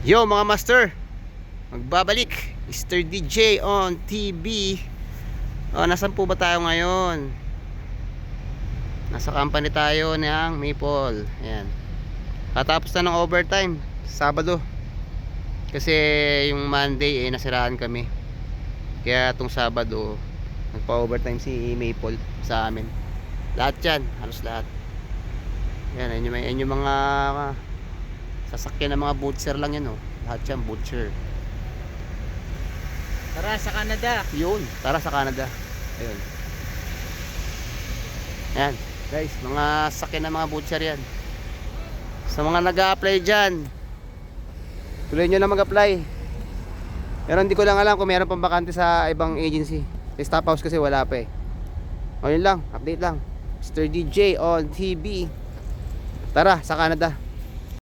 Yo mga master, magbabalik Mr. DJ on TV. Nasaan po ba tayo ngayon? Nasa company tayo ng Maple. Ayan. Katapos na ng overtime Sabado. Kasi yung Monday nasiraan kami. Kaya itong Sabado nagpa-overtime si Maple sa amin. Lahat yan, halos lahat. Yan yung mga sasakyan ng mga butcher lang yan, oh. Lahat yan butcher. Tara sa Canada. Yun, tara sa Canada. Ayun. Yan, guys, mga sasakyan ng mga butcher yan. Sa mga nag-a-apply dyan, tuloy nyo na mag-apply. Pero hindi ko lang alam kung meron pang bakante sa ibang agency. Sa Stop House kasi wala pa eh. O yun lang, update lang. Mr. DJ on TV. Tara sa Canada.